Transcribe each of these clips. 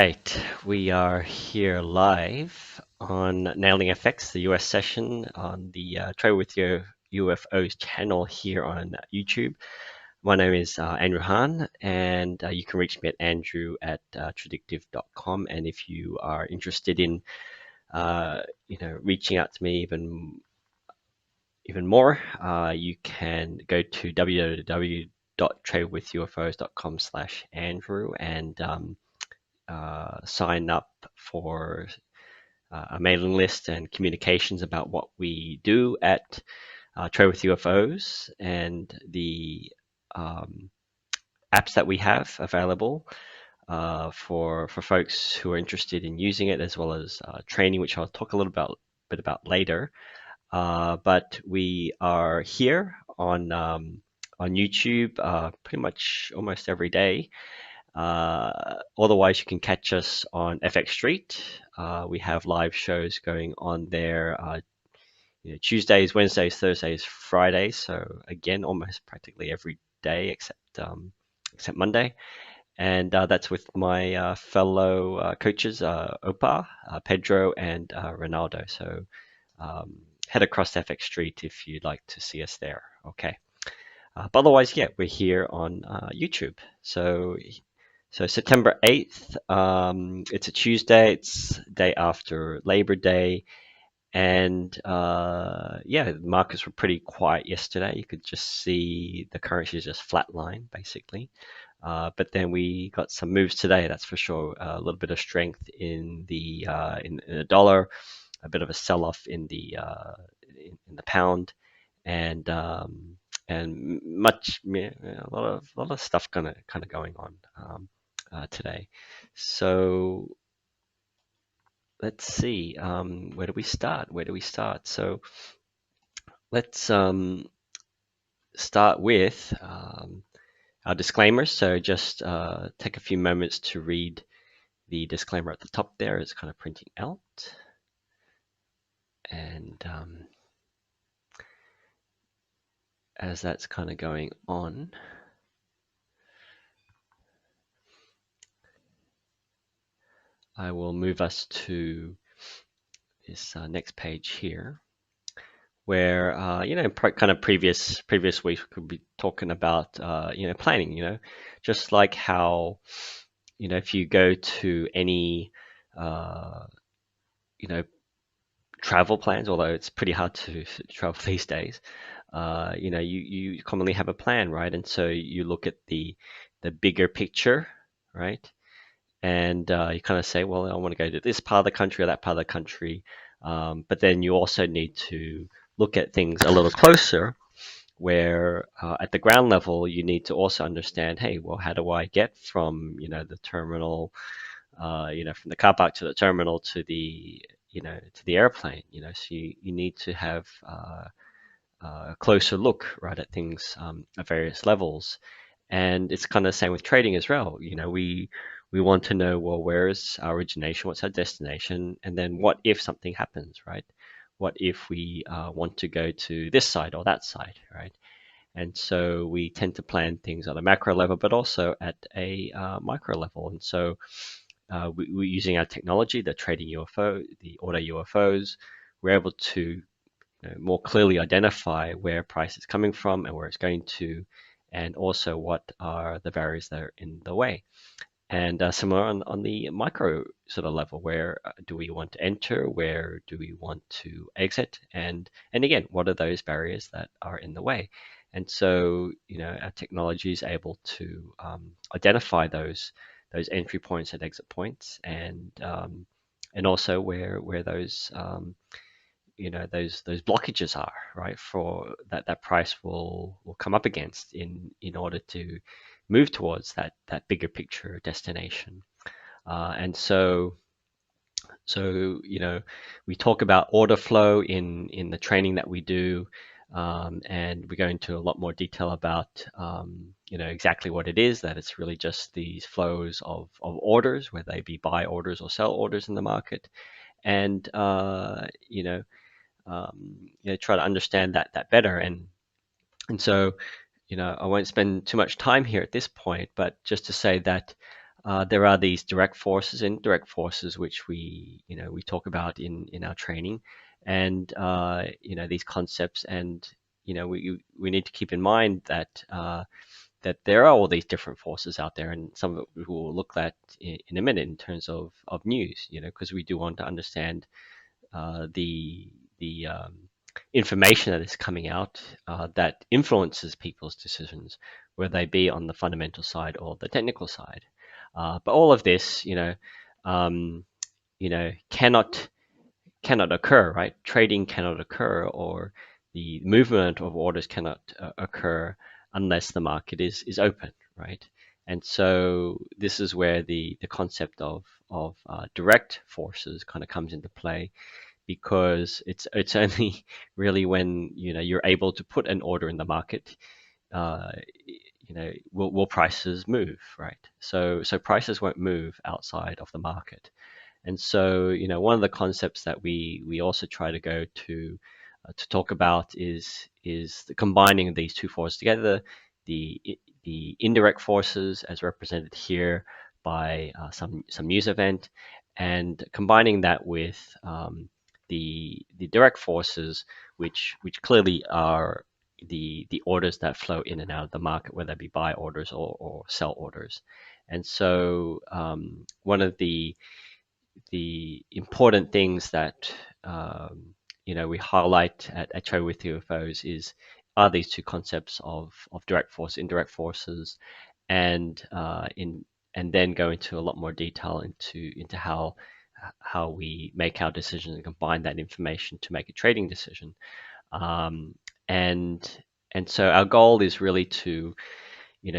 right, we are here live on Nailing FX, the US session on the Trade with Your UFOs channel here on YouTube. My name is Andrew Han, and you can reach me at andrew@traddictiv.com. And if you are interested in, reaching out to me even more, you can go to www.tradewithufos.com/Andrew and sign up for a mailing list and communications about what we do at Trade with UFOs and the apps that we have available for folks who are interested in using it, as well as training, which I'll talk a little bit about later. But we are here on YouTube pretty much almost every day. Otherwise, you can catch us on FX Street. We have live shows going on there Tuesdays, Wednesdays, Thursdays, Fridays. So again, almost practically every day except Monday. And that's with my fellow coaches, Opa, Pedro, and Ronaldo. So head across FX Street if you'd like to see us there. Okay. But otherwise, yeah, we're here on YouTube. So September 8th, it's a Tuesday. It's day after Labor Day. And yeah, the markets were pretty quiet yesterday. You could just see the currency just flatline, basically. But then we got some moves today, that's for sure. A little bit of strength in the dollar, a bit of a sell-off in the pound, and much, a lot of stuff kind of going on today. So let's see, where do we start? So let's start with our disclaimers. So just take a few moments to read the disclaimer at the top there. It's kind of printing out. And as that's kind of going on, I will move us to this next page here, where kind of previous weeks we could be talking about planning, just like how if you go to any travel plans, although it's pretty hard to travel these days, you commonly have a plan, right? And so you look at the bigger picture, right? And you kind of say, well, I want to go to this part of the country or that part of the country. But then you also need to look at things a little closer, where at the ground level, you need to also understand, hey, well, how do I get from, the terminal, from the car park to the terminal to the, to the airplane, so you need to have a closer look, right, at things at various levels. And it's kind of the same with trading as well. We want to know, well, where is our origination? What's our destination? And then what if something happens, right? What if we want to go to this side or that side, right? And so we tend to plan things at a macro level, but also at a micro level. And so we're using our technology, the trading UFO, the auto UFOs. We're able to more clearly identify where price is coming from and where it's going to, and also what are the barriers that are in the way. And similar on the micro sort of level, where do we want to enter? Where do we want to exit? And again, what are those barriers that are in the way? And so, our technology is able to identify those entry points and exit points, and also where those those blockages are, right, for that price will come up against in order to move towards that bigger picture destination. And so we talk about order flow in the training that we do, and we go into a lot more detail about exactly what it is, that it's really just these flows of orders, whether they be buy orders or sell orders in the market. And try to understand that better. And so I won't spend too much time here at this point, but just to say that there are these direct forces and indirect forces, which we talk about in our training, and these concepts, and we need to keep in mind that that there are all these different forces out there, and some of it we will look at in a minute in terms of news, because we do want to understand the information that is coming out that influences people's decisions, whether they be on the fundamental side or the technical side. But all of this, um, cannot occur, right? Trading cannot occur, or the movement of orders cannot occur unless the market is open, right? And so this is where the concept of direct forces kind of comes into play, because it's only really when you're able to put an order in the market, uh, will prices move, right? So prices won't move outside of the market. And so, one of the concepts that we also try to go to talk about is the combining of these two forces together, the the indirect forces as represented here by some news event, and combining that with the direct forces, which clearly are the orders that flow in and out of the market, whether it be buy orders or sell orders. And so, one of the important things that we highlight at Trade with UFOs are these two concepts of direct force, indirect forces, and and then go into a lot more detail into how we make our decisions and combine that information to make a trading decision. Um, and and so our goal is really to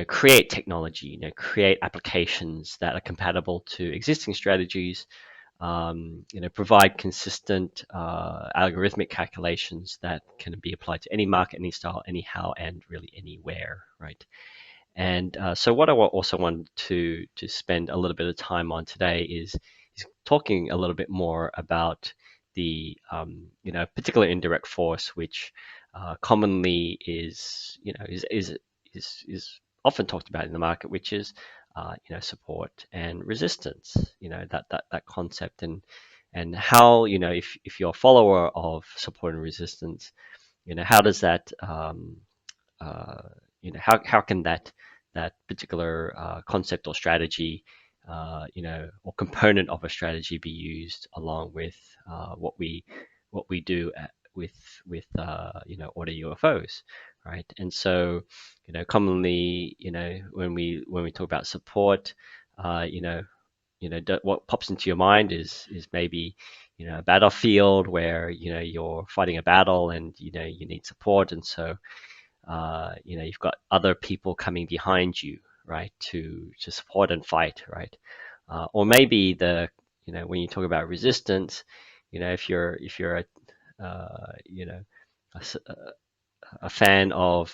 create technology, create applications that are compatible to existing strategies, provide consistent algorithmic calculations that can be applied to any market, any style, anyhow, and really anywhere, right? And so what I also want to spend a little bit of time on today is talking a little bit more about the particular indirect force, which commonly is often talked about in the market, which is support and resistance. That concept, and how if you're a follower of support and resistance, how does that uh, how can that particular concept or strategy, or component of a strategy be used along with what we do with auto UFOs, right? And so, commonly, when we talk about support, what pops into your mind is maybe a battlefield where you're fighting a battle, and you need support, and so you've got other people coming behind you, right, to support and fight, right? Or maybe when you talk about resistance, if you're a fan of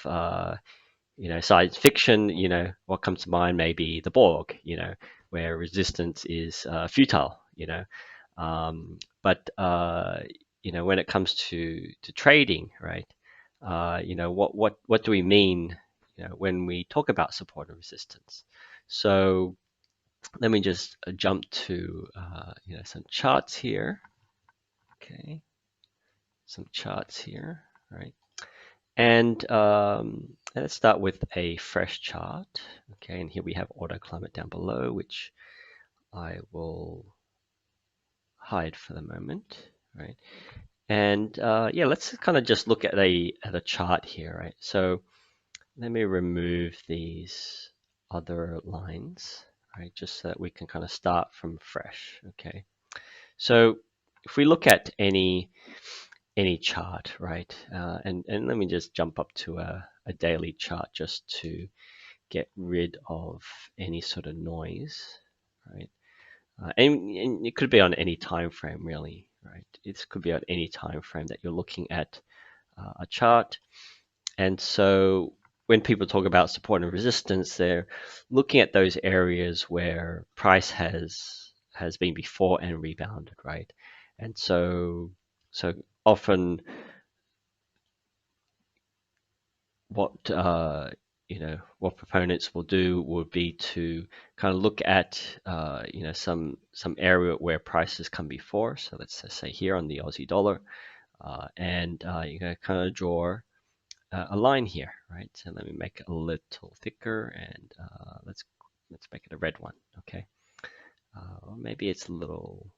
science fiction, what comes to mind may be the Borg, where resistance is futile, but when it comes to trading, right? What do we mean, when we talk about support and resistance? So let me just jump to some charts here. Okay, some charts here, right? And let's start with a fresh chart. Okay, and here we have auto climate down below, which I will hide for the moment, right? And yeah, let's kind of just look at a chart here, right? So let me remove these other lines, right? Just so that we can kind of start from fresh, okay? So if we look at any chart, right? And let me just jump up to a daily chart just to get rid of any sort of noise, right? And it could be on any time frame, really, right? It could be on any time frame that you're looking at a chart. And so when people talk about support and resistance, they're looking at those areas where price has been before and rebounded, right? And so often what what proponents will do would be to kind of look at some area where prices come before. So let's just say here on the Aussie dollar, and you're going to kind of draw a line here, right? So let me make it a little thicker, and let's make it a red one, okay? Or maybe it's a little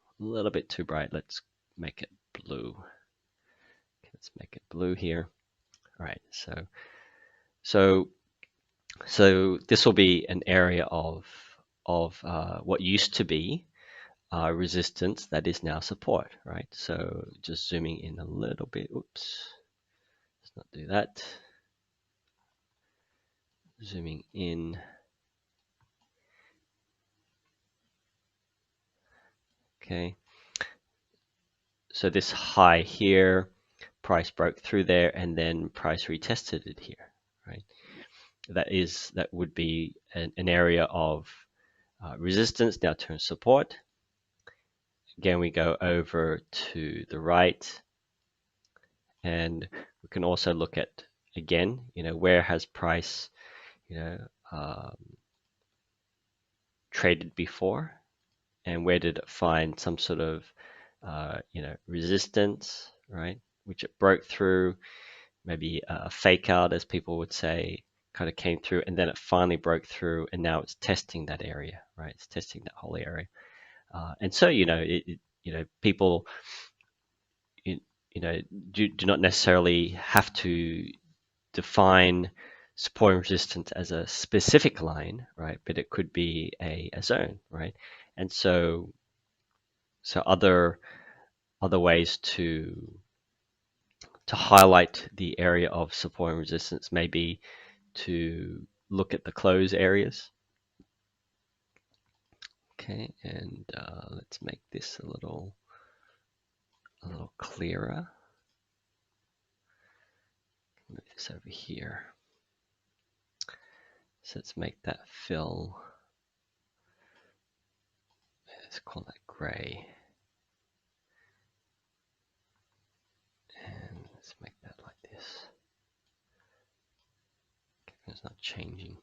bit too bright. Let's make it blue. Okay, let's make it blue here. All right, so this will be an area of what used to be resistance that is now support, right? So just zooming in a little bit. Oops, let's not do that. Zooming in. Okay. So this high here, price broke through there, and then price retested it here, right? That would be an area of resistance now turns support. Again, we go over to the right, and we can also look at again, where has price, um, traded before, and where did it find some sort of, resistance, right? Which it broke through, maybe a fake out, as people would say, kind of came through, and then it finally broke through, and now it's testing that area, right? It's testing that whole area, and so people, you, you know, do not necessarily have to define support and resistance as a specific line, right? But it could be a zone, right? And so other ways to highlight the area of support and resistance may be to look at the close areas. Okay, and let's make this a little clearer. Move this over here. So let's make that fill. Let's call that gray. And let's make that like this. Okay, it's not changing.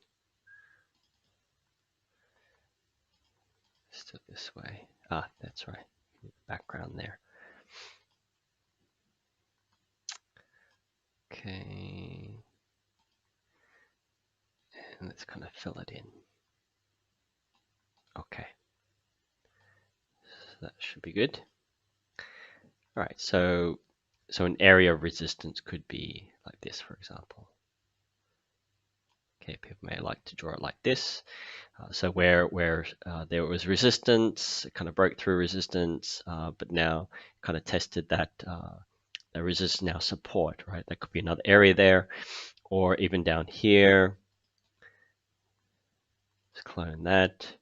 Still this way. Ah, that's right. Background there. Okay. And let's kind of fill it in. Okay. So that should be good. All right, so an area of resistance could be like this, for example. Okay, people may like to draw it like this. So where there was resistance, it kind of broke through resistance, but now kind of tested that resistance, now support, right? That could be another area there, or even down here. Let's clone that.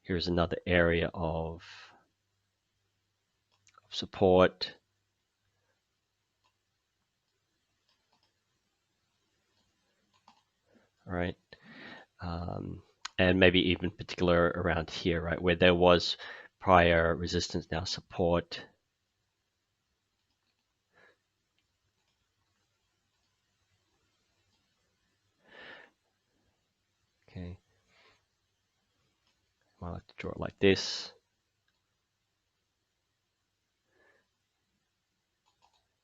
Here's another area of support. All right. And maybe even particular around here, right, where there was prior resistance, now support. Okay. I might like to draw it like this.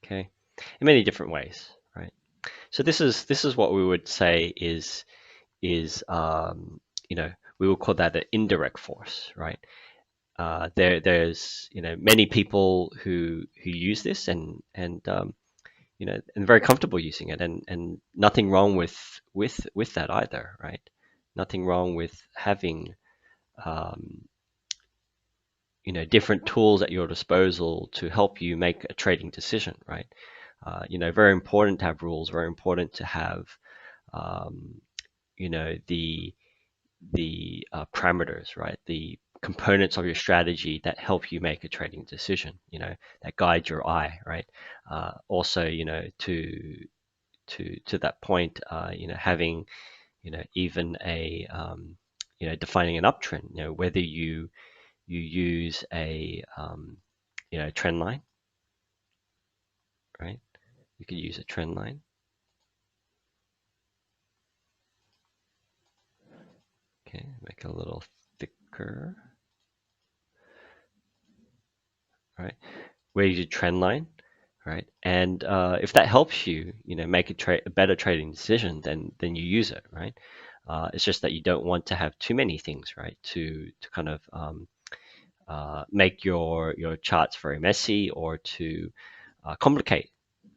Okay. In many different ways, right? So this is what we would say is we would call that an indirect force, right? There's many people who use this and very comfortable using it, and nothing wrong with that either, right? Nothing wrong with having um, different tools at your disposal to help you make a trading decision, right? Very important to have rules. Very important to have um, the parameters, right? The components of your strategy that help you make a trading decision, that guide your eye, right? Also, to that point, having, even defining an uptrend, whether you use a trend line, right? You could use a trend line. it a little thicker, right? Where you do trend line, right? And if that helps you, make a better trading decision, then you use it, right? It's just that you don't want to have too many things, right? To kind of make your charts very messy, or to complicate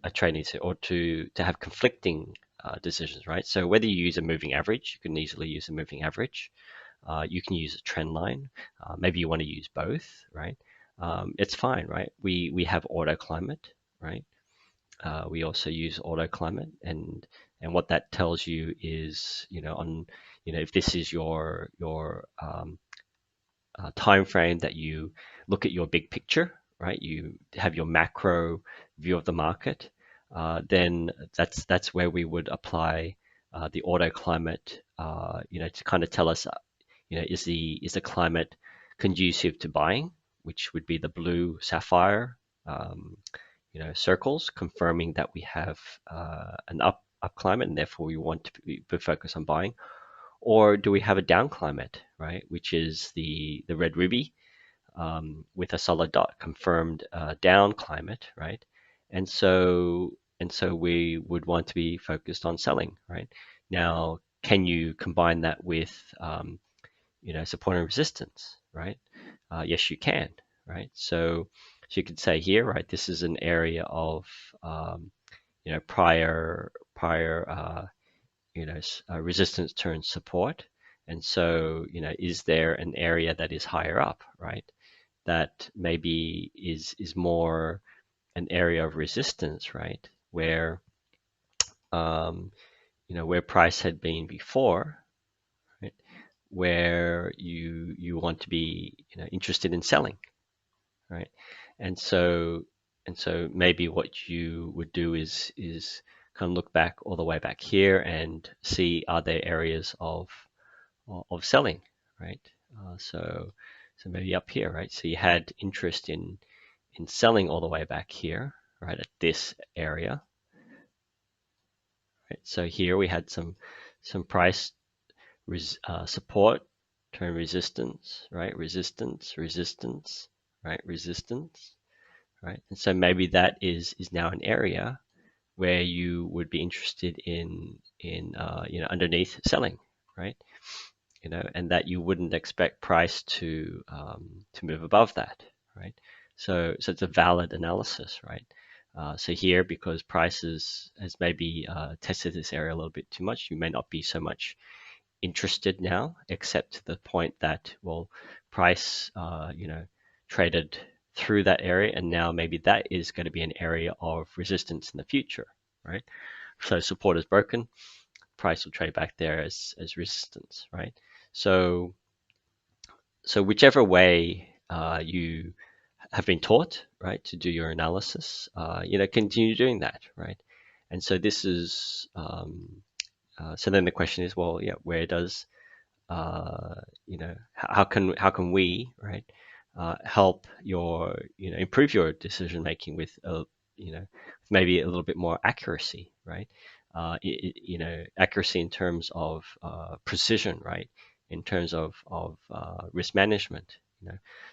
a trading or to have conflicting decisions, right? So whether you use a moving average, you can easily use a moving average. You can use a trend line. Maybe you want to use both, right? It's fine, right? We have auto climate, right? We also use auto climate, and what that tells you is, if this is your time frame that you look at your big picture, right? You have your macro view of the market, then that's where we would apply the auto climate, to kind of tell us, is the climate conducive to buying, which would be the blue sapphire, circles, confirming that we have an up climate, and therefore we want to be focused on buying. Or do we have a down climate, right? Which is the red ruby, with a solid dot, confirmed down climate, right? And so we would want to be focused on selling, right? Now, can you combine that with support and resistance, right? Yes, you can, right? So you could say here, right, this is an area of prior resistance turns support. And so, is there an area that is higher up, right? That maybe is more an area of resistance, right? Um, where price had been before, right? Where you want to be, interested in selling, right? And so maybe what you would do is kind of look back all the way back here and see, are there areas of selling, right? So maybe up here, right? So you had interest in selling all the way back here, right, at this area, right? So here we had some price support, turn resistance, right? Resistance, right? Resistance, right? And so maybe that is now an area where you would be interested in underneath selling, right? And that you wouldn't expect price to move above that, right? So it's a valid analysis, right? So here, because prices has maybe tested this area a little bit too much, you may not be so much interested now, except to the point that, well, price traded through that area, and now maybe that is going to be an area of resistance in the future, right? So support is broken, price will trade back there as resistance, right? So whichever way you have been taught, right, to do your analysis, continue doing that, right? And so this is so then the question is, well, yeah, where does how can we, right, help improve your decision making with maybe a little bit more accuracy, right? Accuracy in terms of precision, right? In terms of risk management,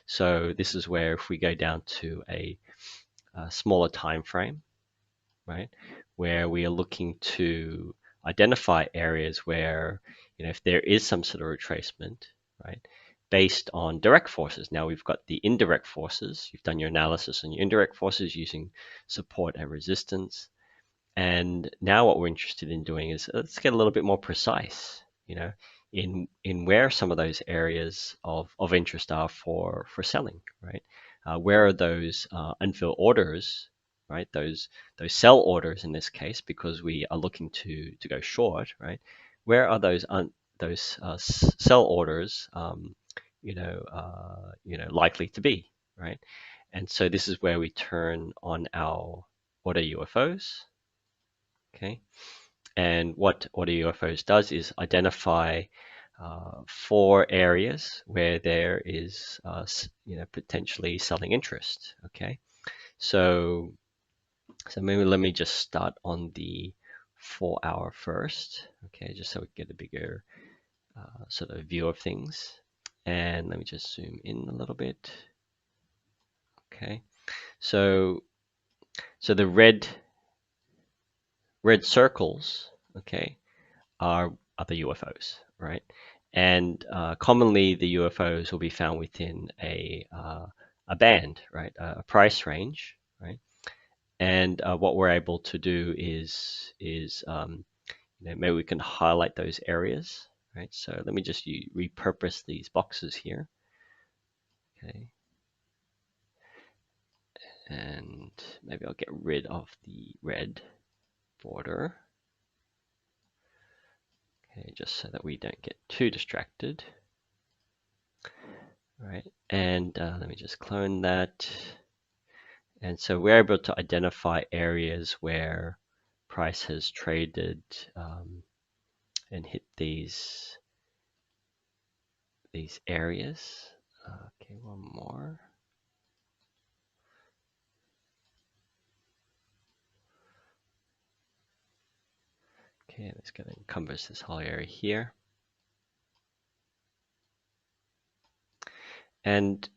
So this is where, if we go down to a smaller time frame, right, where we are looking to identify areas where, if there is some sort of retracement, right, based on direct forces. Now we've got the indirect forces. You've done your analysis on your indirect forces using support and resistance. And now what we're interested in doing is, let's get a little bit more precise, in where some of those areas of interest are for selling, right? Where are those unfilled orders, right? Those sell orders in this case, because we are looking to go short, right? Where are those sell orders, likely to be, right? And so this is where we turn on our AutoUFOs. Okay, and what AutoUFOs does is identify 4 areas where there is, potentially selling interest. Okay, so maybe let me just start on the 4 hour first. Okay, just so we get a bigger sort of view of things. And let me just zoom in a little bit. Okay, so the red circles, okay, are the UFOs, right? And commonly the UFOs will be found within a band, right, a price range, right? And what we're able to do is maybe we can highlight those areas, right? So let me just repurpose these boxes here, okay? And maybe I'll get rid of the red border, okay, just so that we don't get too distracted. Right, and let me just clone that. And so we're able to identify areas where price has traded and hit these areas. Okay, one more. Okay, let's go and encompass this whole area here. And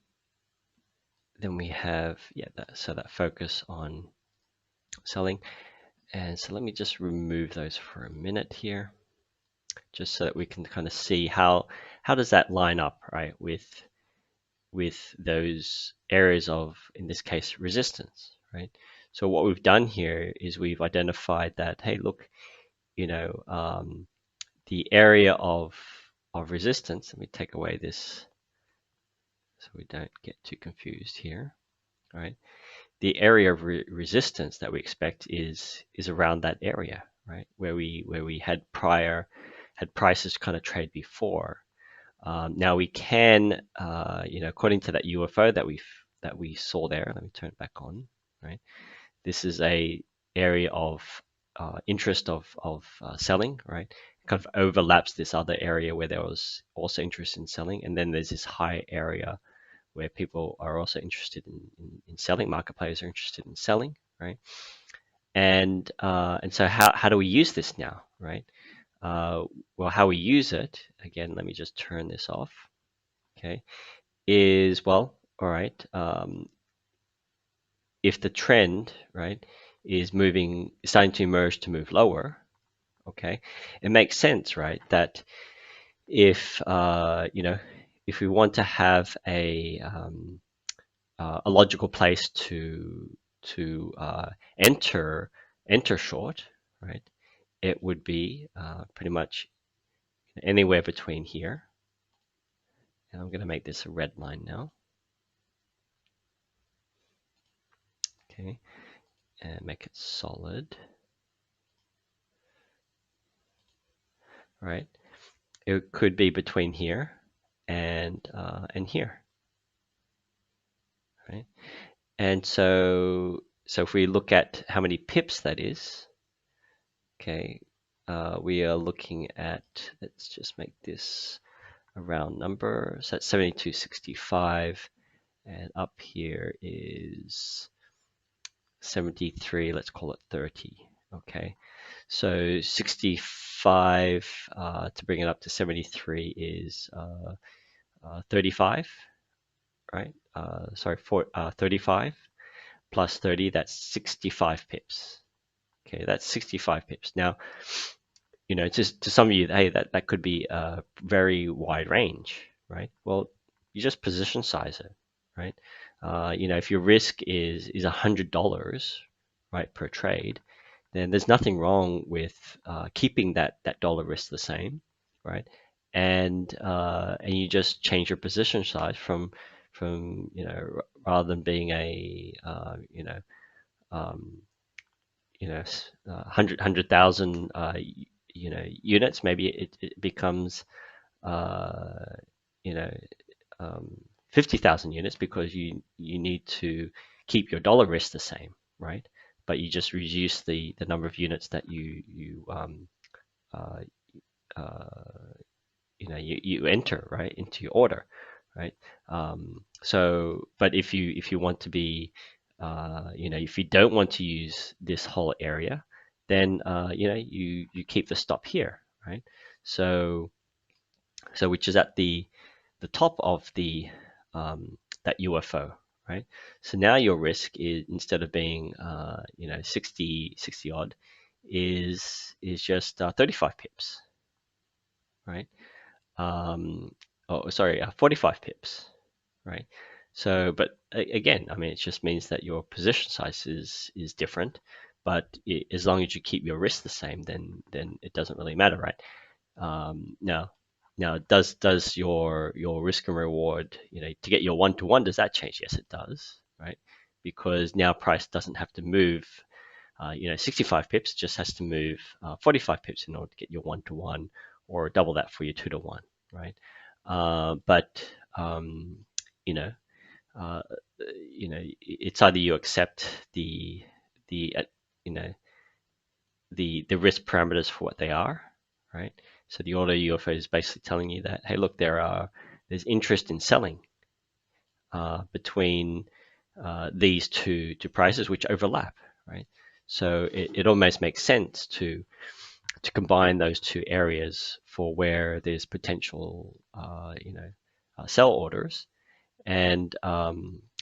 then we have, yeah, that focus on selling. And so let me just remove those for a minute here, just so that we can kind of see how does that line up, right, with those areas of, in this case, resistance, right? So what we've done here is we've identified that, hey, look, the area of resistance. Let me take away this so we don't get too confused here, right? The area of resistance that we expect is around that area, right, where we had prices kind of trade before. Now we can, according to that UFO that we saw there. Let me turn it back on. Right, this is a area of interest of selling. Right, it kind of overlaps this other area where there was also interest in selling, and then there's this high area where people are also interested in selling. Market players are interested in selling. Right, and so how do we use this now? Right. Well, how we use it, again, let me just turn this off, okay, is, well, all right, if the trend, right, is starting to emerge to move lower, okay, it makes sense, right, that if, if we want to have a logical place to enter short, right, it would be pretty much anywhere between here. And I'm going to make this a red line now. Okay, and make it solid. Right, it could be between here and here. Right, and so if we look at how many pips that is, okay, we are looking at, let's just make this a round number, so that's 72.65, and up here is 73, let's call it 30. Okay, so 65 to bring it up to 73 is 35, right? Sorry, 35 plus 30, that's 65 pips. Okay, that's 65 pips. Now, just to some of you, hey, that could be a very wide range, right? Well, you just position size it, right? If your risk is $100, right, per trade, then there's nothing wrong with keeping that dollar risk the same, right? And you just change your position size from rather than being a um, 100,000 units, maybe it becomes uh, you know 50,000 units, because you need to keep your dollar risk the same, right? But you just reduce the number of units that uh, uh, you enter, right, into your order, right? But if you want to be, if you don't want to use this whole area, then you keep the stop here, right? So so which is at the top of the that UFO, right? So now your risk is, instead of being 60 odd, is just 35 pips, right? Oh, sorry, 45 pips, right? So, but again, I mean, it just means that your position size is different, but as long as you keep your risk the same, then it doesn't really matter, right? Now, does your risk and reward, to get your 1-to-1, does that change? Yes, it does, right? Because now price doesn't have to move, 65 pips, just has to move 45 pips in order to get your 1-to-1, or double that for your 2-to-1, right? But you know, uh, it's either you accept the you know the risk parameters for what they are, right? So the auto UFO is basically telling you that, hey, look, there's interest in selling between these two prices, which overlap, right? So it almost makes sense to combine those two areas for where there's potential, sell orders, and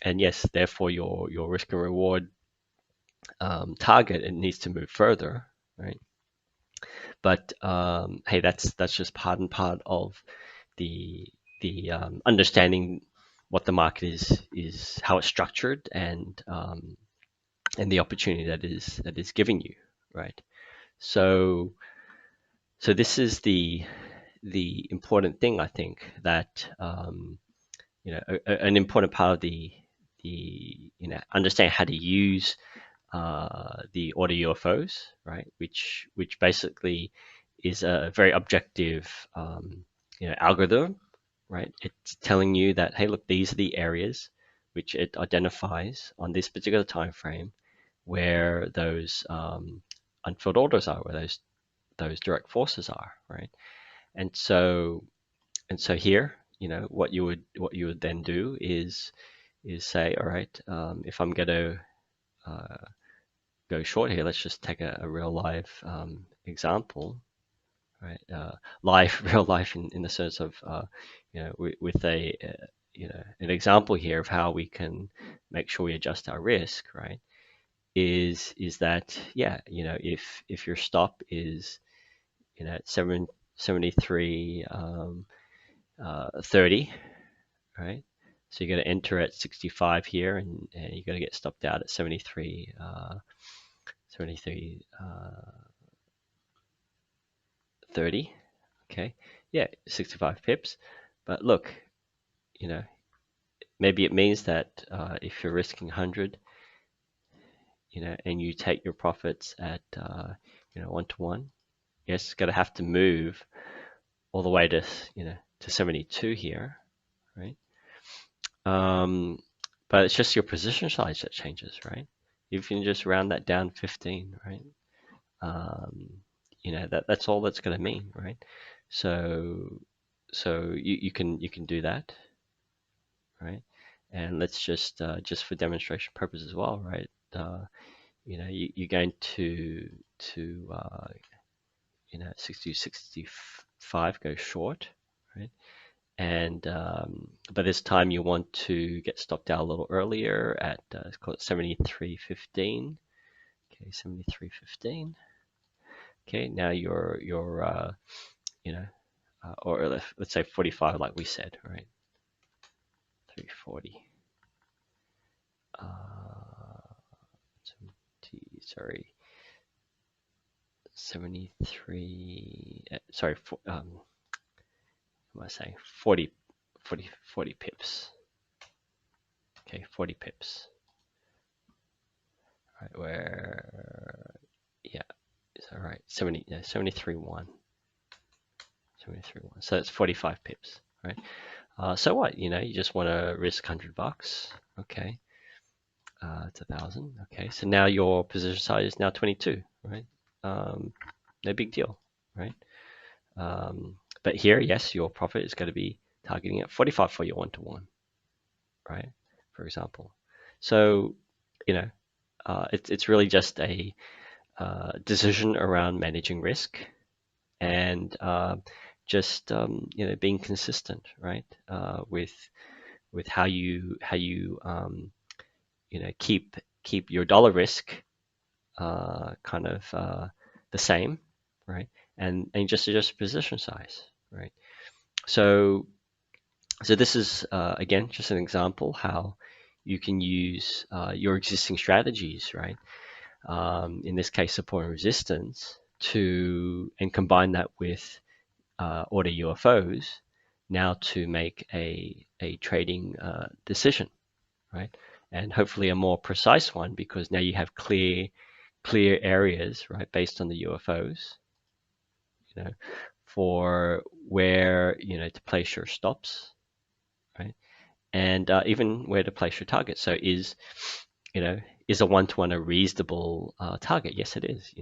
yes, therefore your risk and reward target, it needs to move further, right? But hey, that's just part and part of the understanding what the market is how it's structured, and the opportunity that is giving you, right? So this is the important thing, I think, that an important part of the understanding how to use the auto UFOs, right? Which basically is a very objective, algorithm, right? It's telling you that, hey, look, these are the areas which it identifies on this particular time frame where those unfilled orders are, where those direct forces are, right? And so here, what you would then do is say, all right, if I'm going to go short here, let's just take a real life example, right? Life, real life in the sense of, with an example here of how we can make sure we adjust our risk, right? Is that, yeah, if your stop is, at 73 30, right? So you're going to enter at 65 here, and you're going to get stopped out at 73, 30. Okay, yeah, 65 pips. But look, you know, maybe it means that if you're risking 100, and you take your profits at 1-to-1, yes, it's going to have to move all the way to 72 here, right? Um, but it's just your position size that changes, right? You can just round that down 15, right? Um, that's all that's going to mean, right? So you can do that, right? And let's just for demonstration purpose as well, right? You're going to 60 65 go short, right? And but this time you want to get stopped out a little earlier at let's call it 73.15. Okay, 73.15. Okay, now you're or let's say 45, like we said, right? 340. Uh, 70, sorry, 73. Sorry, what am I saying? 40 pips. Okay, 40 pips. Right, where, yeah, is that right? 73.1. 73.1. So it's 45 pips, right? So what? You just want to risk $100. Okay. It's 1,000. Okay. So now your position size is now 22, right? No big deal, right? But here, yes, your profit is going to be targeting at 45 for your 1-to-1, right? For example. So, it's really just a decision around managing risk, and just being consistent, right? With how you keep your dollar risk kind of the same, right? And just adjust position size, right? So this is again just an example how you can use your existing strategies, right? In this case, support and resistance, and combine that with auto UFOs now to make a trading decision, right? And hopefully a more precise one because now you have clear areas, right, based on the UFOs, you know, for where to place your stops, right, and even where to place your target. So you know is a one-to-one a reasonable target? Yes, it is.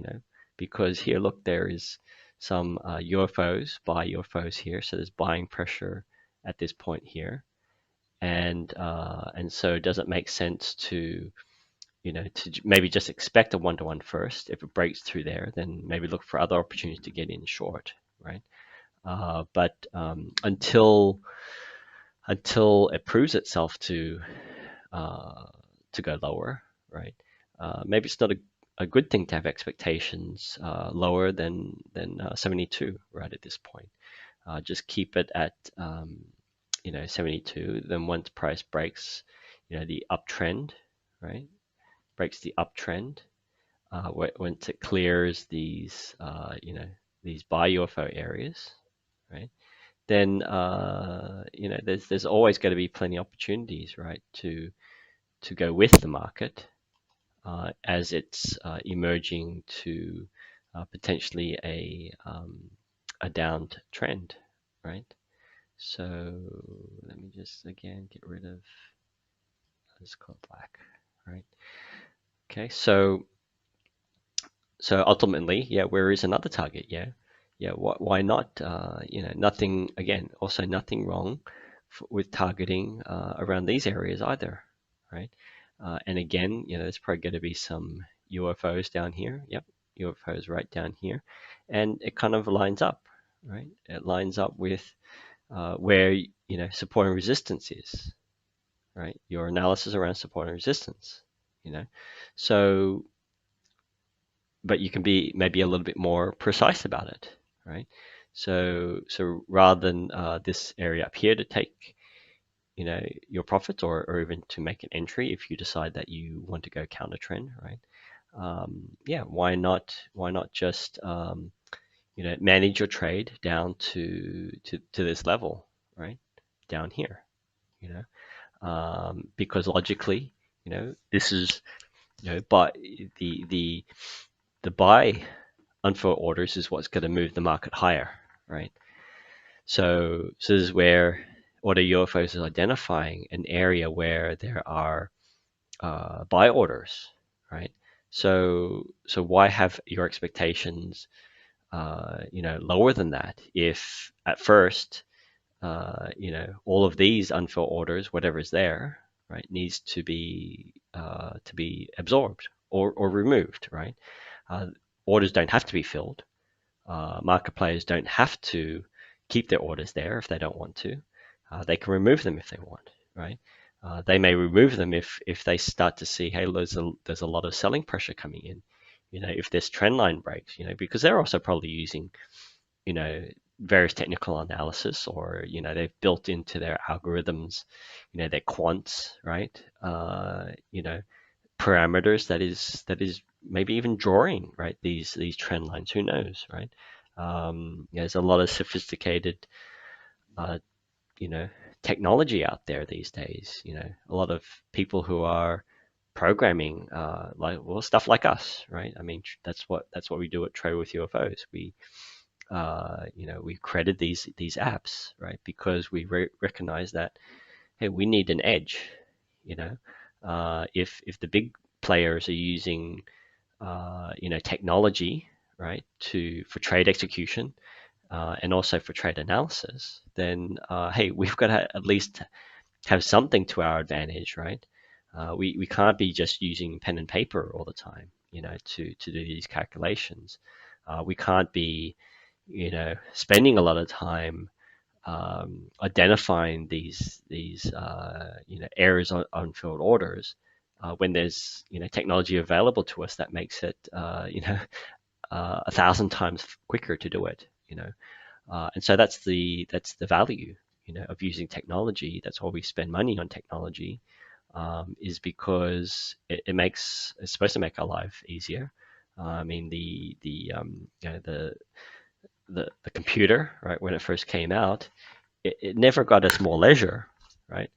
Because here, look, there is some buy UFOs here. So there's buying pressure at this point here, and so does it make sense to maybe just expect a one-to-one first? If it breaks through there, then maybe look for other opportunities to get in short, right? But until it proves itself uh, to go lower, right? Maybe it's not a good thing to have expectations lower than 72 right at this point. Just keep it at 72. Then once price breaks, the uptrend, right? Breaks the uptrend. Once it clears these buy UFO areas, right? Then there's always going to be plenty of opportunities, right, to go with the market as it's emerging to potentially a downtrend, right? So let me just again get rid of this color black, right? Okay, so ultimately, yeah, where is another target? Yeah. Why not? Nothing. Again, also nothing wrong with targeting around these areas either, right? And again, there's probably going to be some UFOs down here. Yep, UFOs right down here, and it kind of lines up, right? It lines up with where support and resistance is, right? Your analysis around support and resistance, you know. So but you can be maybe a little bit more precise about it, right? So rather than this area up here to take, your profits, or even to make an entry if you decide that you want to go counter trend, right? Yeah, why not just manage your trade down to this level, right? Down here, because logically, this is but the buy unfilled orders is what's going to move the market higher, right? So this is where Auto UFOs is identifying an area where there are buy orders, right? So why have your expectations, lower than that if at first, all of these unfilled orders, whatever is there, right, needs to be absorbed or removed, right? Uh, Orders don't have to be filled. Market players don't have to keep their orders there if they don't want to. They can remove them if they want, right? They may remove them if they start to see, hey, there's a lot of selling pressure coming in. If this trend line breaks, because they're also probably using, you know, various technical analysis, or they've built into their algorithms, their quants, right? Parameters that is maybe even drawing, right, these trend lines. Who knows, right? There's a lot of sophisticated uh, you know technology out there these days. A lot of people who are programming, stuff like us, right? I mean, that's what we do at Trade with UFOs. We created these apps, right, because we recognize that, hey, we need an edge. you know if the big players are using technology, right, for trade execution, and also for trade analysis, then hey, we've got to at least have something to our advantage, right? We can't be just using pen and paper all the time, to do these calculations. We can't be, spending a lot of time identifying these errors on field orders when there's technology available to us that makes it 1,000 times quicker to do it. And so that's the value of using technology. That's why we spend money on technology, is because it's supposed to make our life easier. I mean the computer, right, when it first came out, it never got us more leisure, right?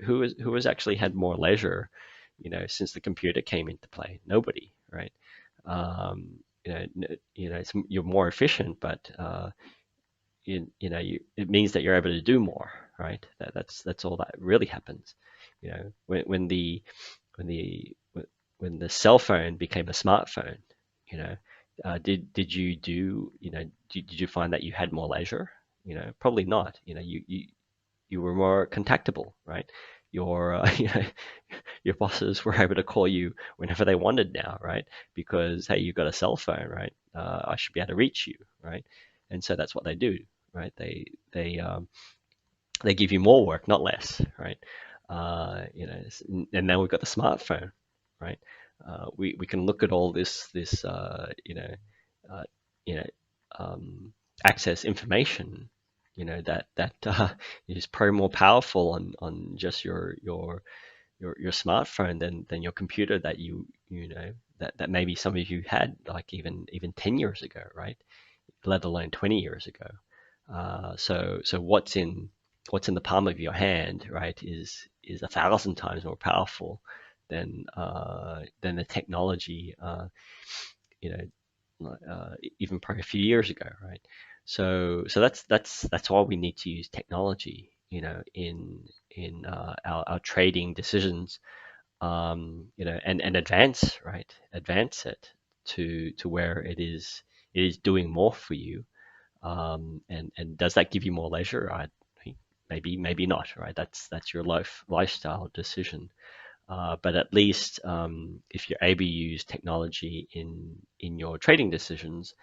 Who has actually had more leisure, since the computer came into play? Nobody, right? You're more efficient, but it means that you're able to do more, right? That's all that really happens. When the cell phone became a smartphone, you know, did you do you know did you find that you had more leisure? Probably not. You were more contactable, right? Your your bosses were able to call you whenever they wanted now, right? Because hey, you've got a cell phone, right? I should be able to reach you, right? And so that's what they do, right? They give you more work, not less, right? And now we've got the smartphone, right? We can look at all this uh, you know access information, that is probably more powerful on just your smartphone than your computer that that maybe some of you had like even 10 years ago, right? Let alone 20 years ago. So what's in the palm of your hand, right, is 1,000 times more powerful than the technology, you know, even probably a few years ago, right? So that's why we need to use technology, in our trading decisions, and advance it to where it is doing more for you. And does that give you more leisure? I think maybe not, right? That's your lifestyle decision. But at least, if you're able to use technology in your trading decisions,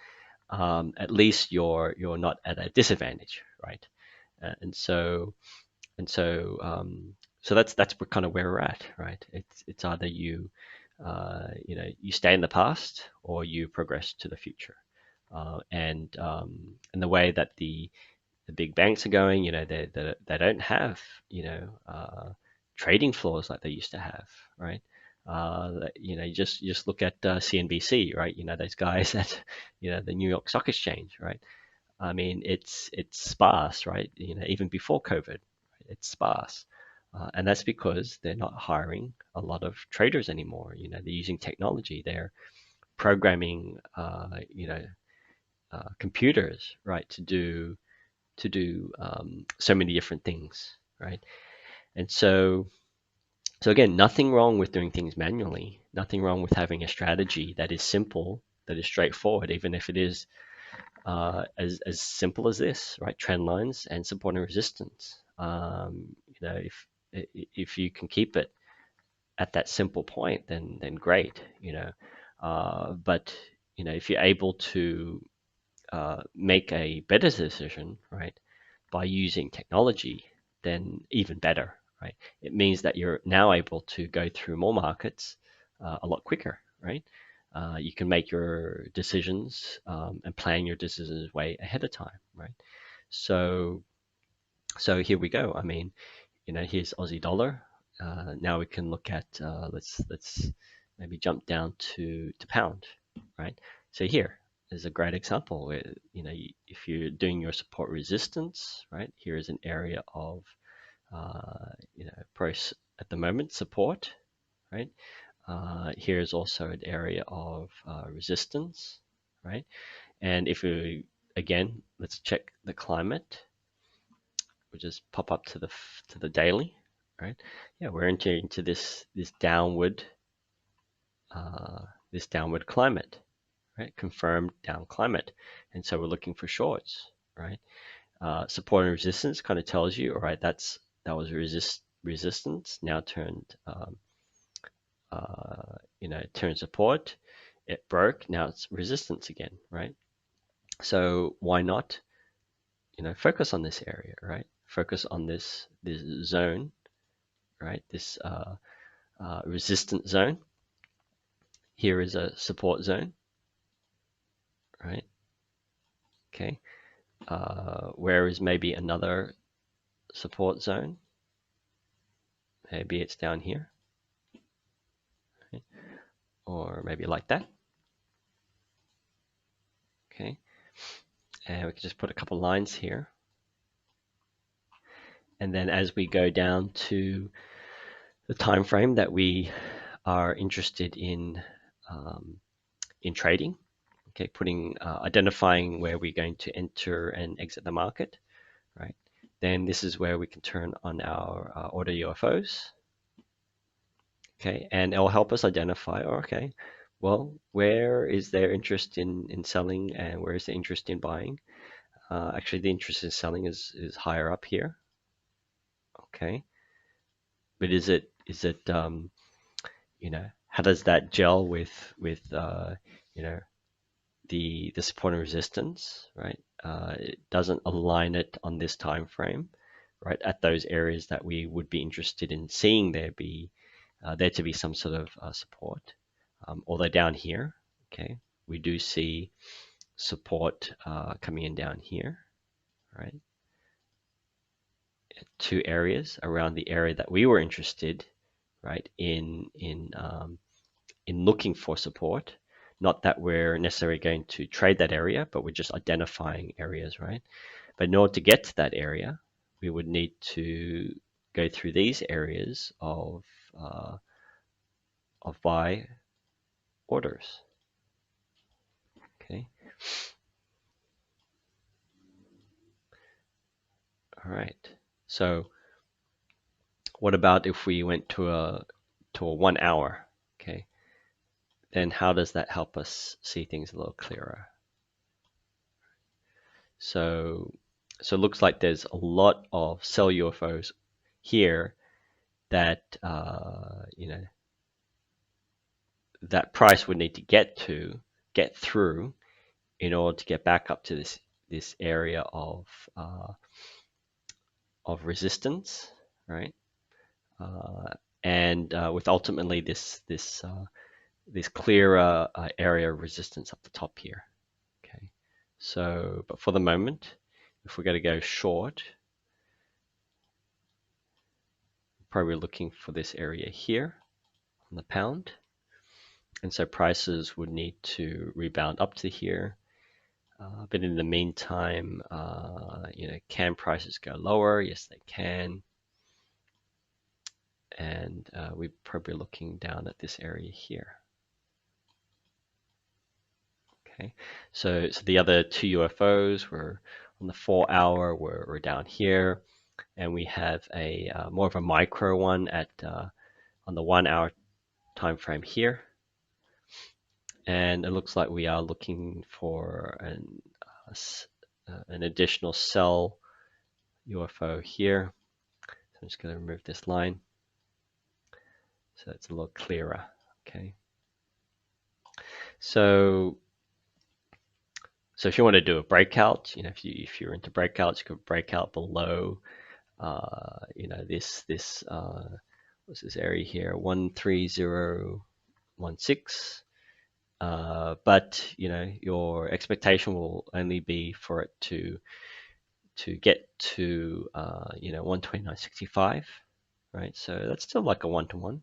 at least you're not at a disadvantage, right? And so that's kind of where we're at, right? It's either you stay in the past or you progress to the future. And the way that the big banks are going, they don't have, trading floors like they used to have, right? You just look at CNBC, right? Those guys at the New York Stock Exchange, right? I mean, it's sparse, right? Even before COVID, right? It's sparse, and that's because they're not hiring a lot of traders anymore. They're using technology. They're programming, computers, right, to do so many different things, right? And so again, nothing wrong with doing things manually. Nothing wrong with having a strategy that is simple, that is straightforward, even if it is as simple as this, right? Trend lines and support and resistance. If you can keep it at that simple point, then great. But if you're able to make a better decision, right, by using technology, then even better, right? It means that you're now able to go through more markets a lot quicker, right? You can make your decisions, and plan your decisions way ahead of time, right? So, so here we go. I mean, here's Aussie dollar. Now we can look at, let's maybe jump down to pound, right? So here is a great example where, if you're doing your support resistance, right? Here is an area of, price at the moment support, right? Here is also an area of resistance, right? And if we, again, let's check the climate. We'll just pop up to the daily, right? Yeah, we're entering into this downward climate, right? Confirmed down climate, and so we're looking for shorts, right? Support and resistance kind of tells you, all right, that was resistance, now turned support. It broke, now it's resistance again, right? So why not, focus on this area, right? Focus on this zone, right? This resistance zone. Here is a support zone, right? Okay. Where is maybe another support zone? Maybe it's down here, right? Or maybe like that. Okay. And we can just put a couple lines here. And then as we go down to the time frame that we are interested in trading, okay, identifying where we're going to enter and exit the market, right? Then this is where we can turn on our auto UFOs, okay, and it'll help us identify, okay, well, where is their interest in selling and where is the interest in buying? Actually, the interest in selling is higher up here, okay, but how does that gel with the support and resistance, right? It doesn't align it on this time frame, right? At those areas that we would be interested in seeing there to be some sort of support. Although down here, okay, we do see support coming in down here, right? Two areas around the area that we were interested, right, in looking for support. Not that we're necessarily going to trade that area, but we're just identifying areas, right? But in order to get to that area, we would need to go through these areas of buy orders. Okay. All right. So what about if we went to a 1 hour? Okay. Then how does that help us see things a little clearer? So it looks like there's a lot of cell UFOs here that that price would need to get through in order to get back up to this area of resistance, right? And with ultimately this clearer area of resistance up the top here. Okay, so but for the moment, if we're going to go short, probably looking for this area here on the pound, and so prices would need to rebound up to here. But in the meantime, can prices go lower? Yes, they can. And we're probably looking down at this area here. Okay, so the other two UFOs were on the 4 hour, we're down here, and we have a more of a micro one at on the 1 hour time frame here. And it looks like we are looking for an additional cell UFO here. So I'm just going to remove this line so it's a little clearer. Okay. So if you want to do a breakout, if you're into breakouts, you could break out below, this what's this area here, 13016. But your expectation will only be for it to get to 129.65, right? So that's still like a one-to-one.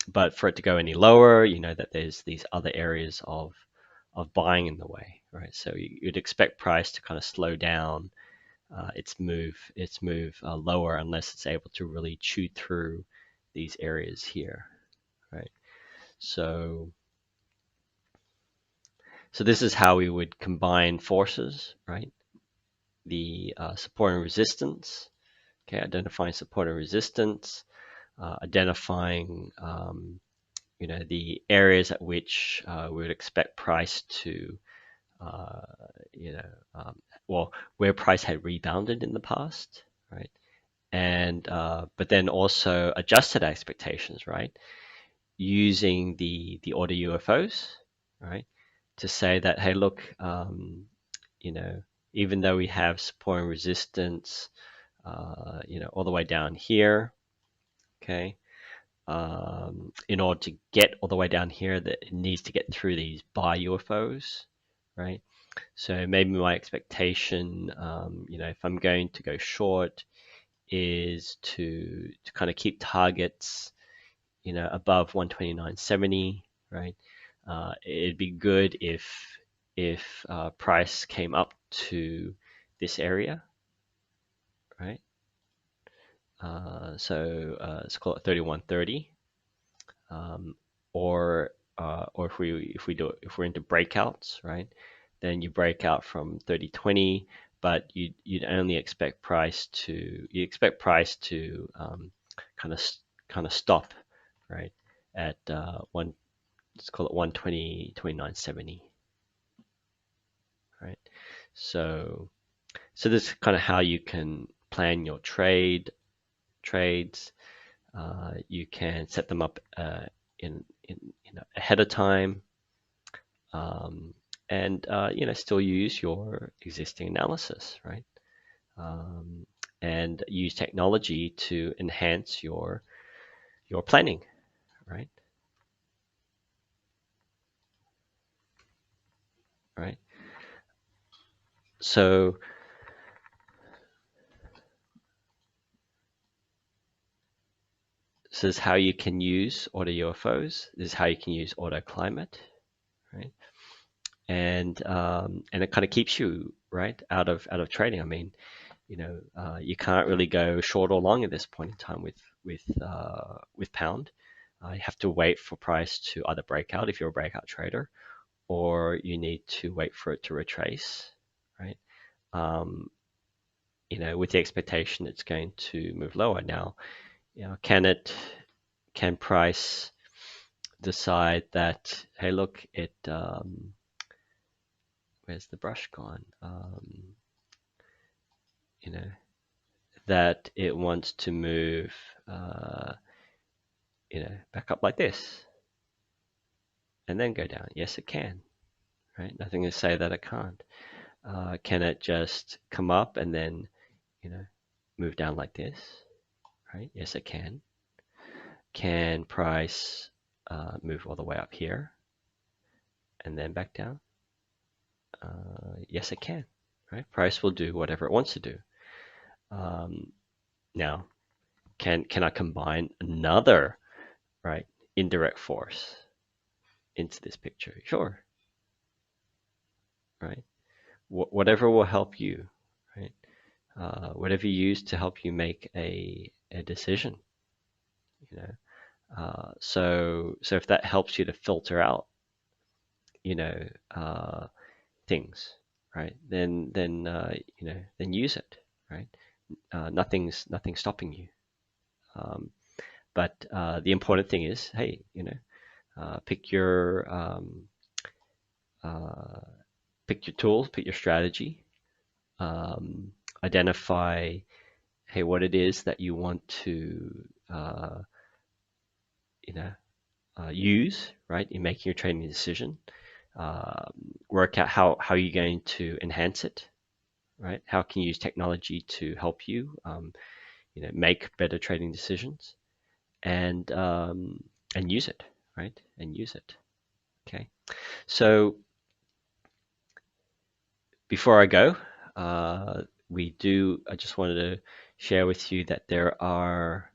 But for it to go any lower, that there's these other areas of buying in the way, right? So you'd expect price to kind of slow down its move lower unless it's able to really chew through these areas here, right? So this is how we would combine forces, right? The support and resistance, okay, identifying support and resistance, identifying the areas at which we would expect price to where price had rebounded in the past, right? And but then also adjusted expectations, right? Using the auto UFOs, right? to say that, hey, look, you know, even though we have support and resistance, you know, all the way down here, okay, in order to get all the way down here, that it needs to get through these buy UFOs, right? So maybe my expectation, you know, if I'm going to go short, is to kind of keep targets, you know, above 129.70, right? It'd be good if price came up to this area, right? Let's call it 31.30, um, or if we're into breakouts, right? Then you break out from 30.20, but you'd only expect price to kind of kind of stop, right, at one, let's call it 120.29.70, right? So this is kind of how you can plan your trades. You can set them up in you know, ahead of time, um, and you know, still use your existing analysis, right? Um, and use technology to enhance your planning, right? Right. So this is how you can use auto UFOs. This is how you can use auto climate, right? And it kind of keeps you right out of trading. I mean, you know, you can't really go short or long at this point in time with pound. You have to wait for price to either break out if you're a breakout trader, or you need to wait for it to retrace, right? Um, you know, with the expectation it's going to move lower. Now, you know, can price decide that, hey, look, where's the brush gone? You know, that it wants to move, uh, you know, back up like this and then go down. Yes, it can, right? Nothing to say that it can't. Can it just come up and then, you know, move down like this, right? Yes, it can. Can price move all the way up here and then back down? Yes, it can, right? Price will do whatever it wants to do. Um, Now, can I combine another, right, indirect force into this picture? Sure, right? Whatever will help you, right? Whatever you use to help you make a decision, you know. So if that helps you to filter out, you know, uh, things, right? Then you know, then use it, right? Nothing's stopping you. Um, but the important thing is, hey, you know, pick uh, pick your tools, pick your strategy, um, identify, hey, what it is that you want to, you know, use, right, in making your trading decision. Work out how you're going to enhance it, right? How can you use technology to help you, you know, make better trading decisions, and use it, right? And use it. Okay. So before I go, I just wanted to share with you that there are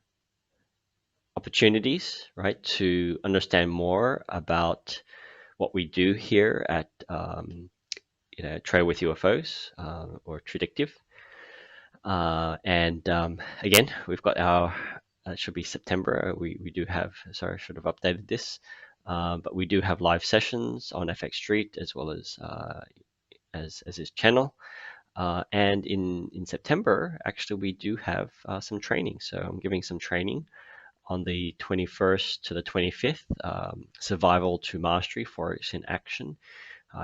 opportunities, right, to understand more about what we do here at, you know, Trade with UFOs, or Traddictiv. And again, we've got our, it should be September. We do have, sorry, I should have updated this, but we do have live sessions on FX Street as well as his channel. And in September, actually, we do have some training. So I'm giving some training on the 21st to the 25th, Survival to Mastery Forex in Action.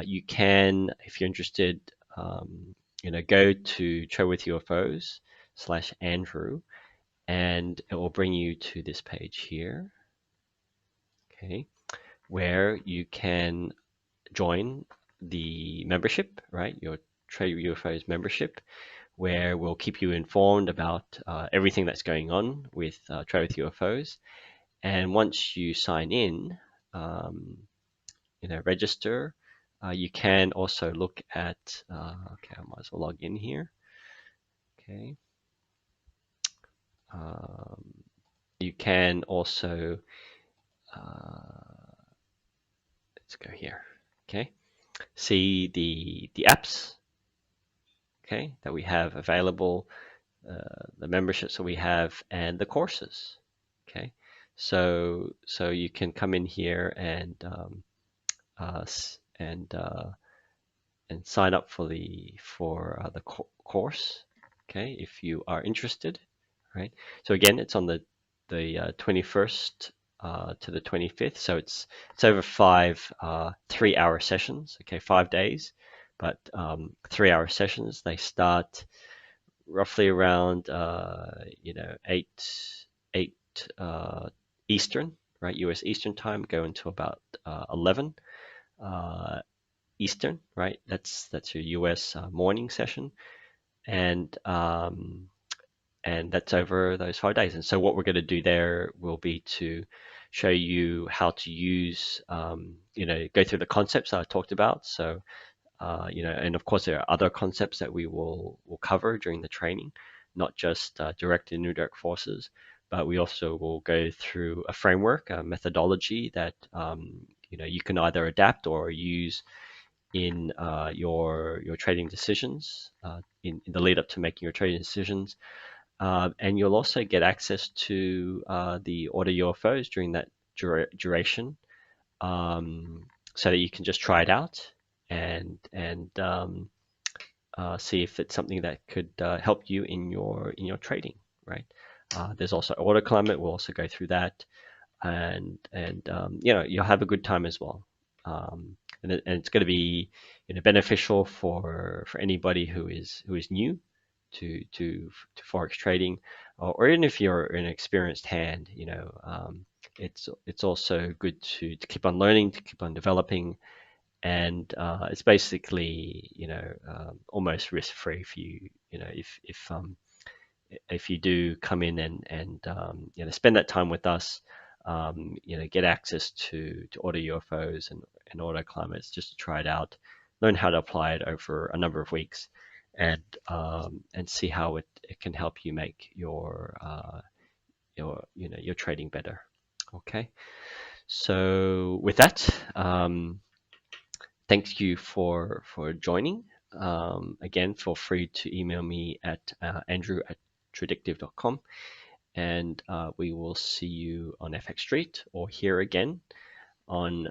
You can, if you're interested, you know, go to tradewithufos/Andrew, and it will bring you to this page here, okay, where you can join the membership, right? Your Trade with UFOs membership, where we'll keep you informed about everything that's going on with Trade with UFOs. And once you sign in, um, register, you can also look at, okay, I might as well log in here. Okay. Um, you can also, let's go here. Okay. See the apps, okay, that we have available, the memberships that we have, and the courses. Okay. So you can come in here and uh, and sign up for the course, okay, if you are interested, right? So again, it's on the 21st to the 25th, so it's over 3-hour sessions, okay, 5 days, but 3-hour sessions. They start roughly around 8 Eastern, right? US Eastern time, go until about 11 Eastern, right? That's your US morning session, and that's over those 5 days. And so what we're going to do there will be to show you how to use, go through the concepts that I talked about. So and of course there are other concepts that we will cover during the training, not just direct and indirect forces, but we also will go through a framework, a methodology that you can either adapt or use in your trading decisions, in the lead up to making your trading decisions. And you'll also get access to the AutoUFOs during that duration, so that you can just try it out and see if it's something that could help you in your trading, right? There's also auto climate. We'll also go through that, and you'll have a good time as well. And it's going to be beneficial for anybody who is new to forex trading, or even if you're an experienced hand. It's also good to keep on learning, to keep on developing, and it's basically almost risk free for you. If you do come in and spend that time with us, get access to auto UFOs and auto climates, just to try it out, learn how to apply it over a number of weeks, and see how it can help you make your trading better. Okay, so with that, thank you for joining. Again, feel free to email me at andrew@traddictiv.com, and we will see you on FX Street or here again on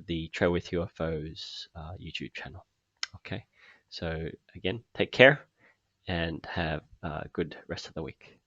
the Trade with UFOs YouTube channel. Okay, so again, take care and have a good rest of the week.